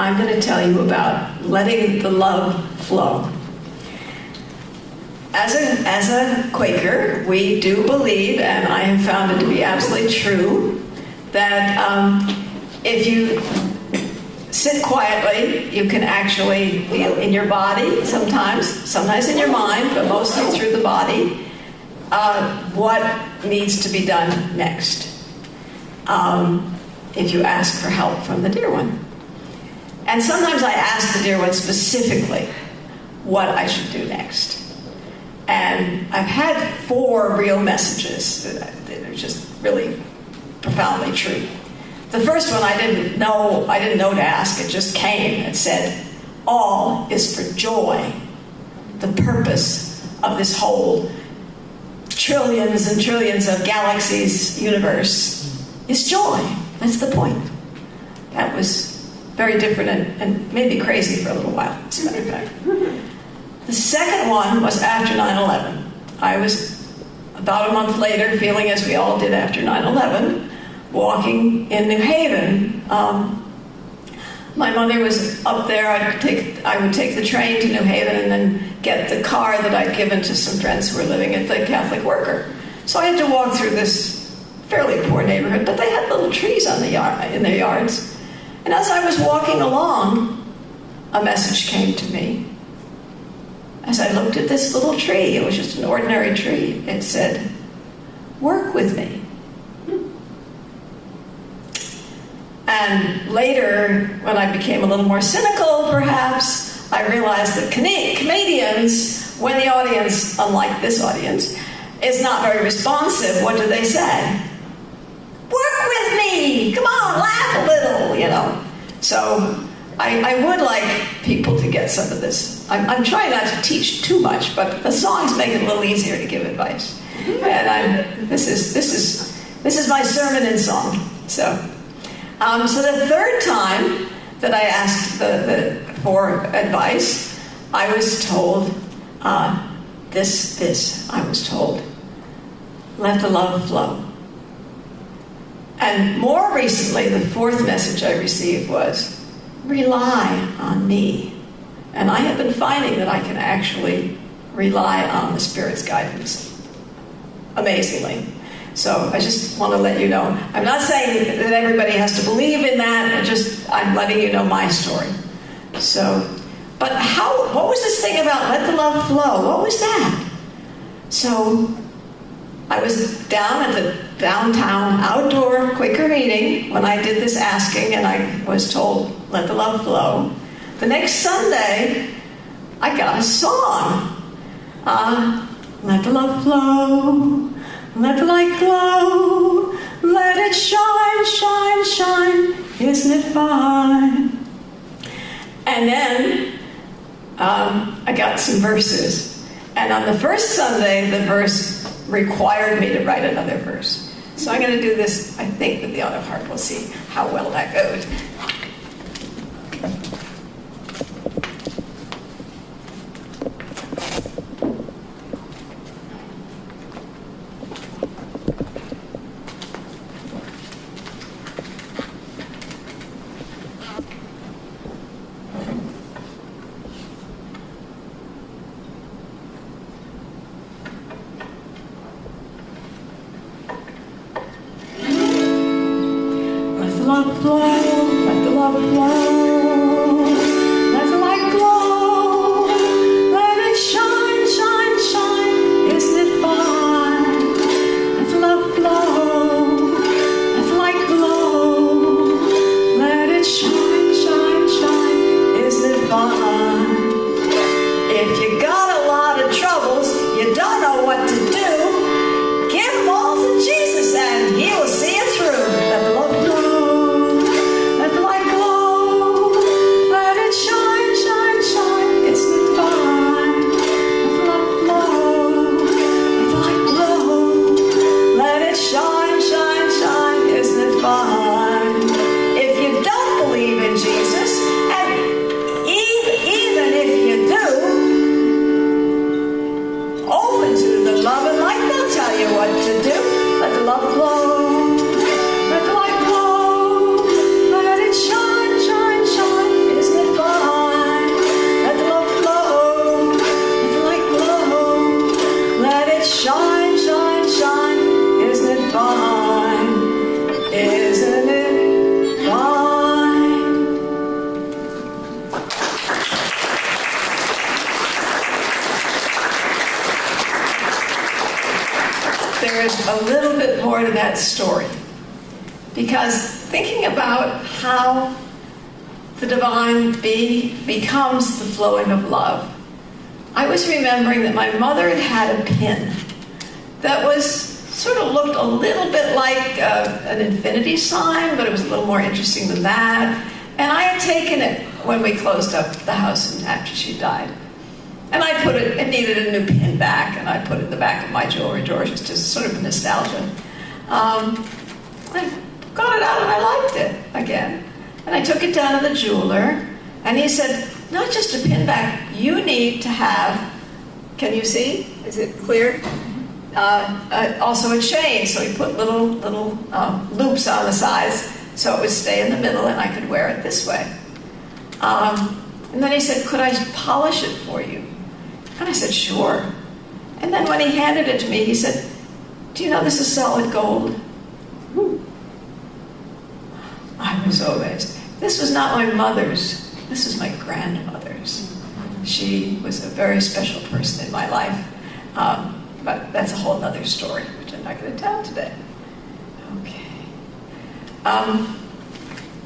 I'm going to tell you about letting the love flow. As a Quaker, we do believe, and I have found it to be absolutely true, that if you sit quietly, you can actually feel in your body, sometimes in your mind, but mostly through the body, what needs to be done next. If you ask for help from the dear one. And sometimes I ask the dear one specifically what I should do next. And I've had 4 real messages that are just really profoundly true. The first one I didn't know to ask. It just came. It said, all is for joy. The purpose of this whole trillions and trillions of galaxies universe is joy. That's the point. That was very different and made me crazy for a little while, as a matter of fact. The second one was after 9/11. I was, about a month later, feeling as we all did after 9/11, walking in New Haven. My mother was up there. I would take the train to New Haven and then get the car that I'd given to some friends who were living at the Catholic Worker. So I had to walk through this fairly poor neighborhood, but they had little trees in their yards. And as I was walking along, a message came to me. As I looked at this little tree, it was just an ordinary tree. It said, work with me. And later, when I became a little more cynical, perhaps, I realized that comedians, when the audience, unlike this audience, is not very responsive, what do they say? Work with me! Come on, laugh a little, you know. So I would like people to get some of this. I'm trying not to teach too much, but the songs make it a little easier to give advice. And this is my sermon in song. So the third time that I asked for advice, I was told this. I was told, let the love flow. And more recently, the fourth message I received was, rely on me. And I have been finding that I can actually rely on the Spirit's guidance. Amazingly. So I just want to let you know, I'm not saying that everybody has to believe in that, I'm letting you know my story. So, but what was this thing about let the love flow? What was that? So I was down at the downtown outdoor Quaker meeting when I did this asking, and I was told, let the love flow. The next Sunday, I got a song. Let the love flow, let the light glow, let it shine, shine, shine, isn't it fine? And then I got some verses. And on the first Sunday, the verse required me to write another verse. So I'm going to do this, I think, with the auto harp. We'll see how well that goes. Let the love flow, let the light glow, let it shine, shine, shine, isn't it fine? Let the love flow, let the light glow, let it shine, shine, shine, isn't it fine? If you got a lot of troubles, you don't know what to do, give them all to Jesus and He will see you through. Let the love flow. Let the light glow, more to that story. Because thinking about how the divine becomes the flowing of love, I was remembering that my mother had a pin that was sort of looked a little bit like an infinity sign, but it was a little more interesting than that. And I had taken it when we closed up the house and after she died. And I put it needed a new pin back, and I put it in the back of my jewelry drawer, just as sort of a nostalgia. I got it out and I liked it again. And I took it down to the jeweler, and he said, not just a pin back, you need to have, can you see? Is it clear? Also a chain, so he put little loops on the sides so it would stay in the middle and I could wear it this way. And then he said, could I polish it for you? And I said, sure. And then when he handed it to me, he said, do you know this is solid gold? I was so amazed. This was not my mother's, this was my grandmother's. She was a very special person in my life. But that's a whole other story, which I'm not going to tell today. Okay.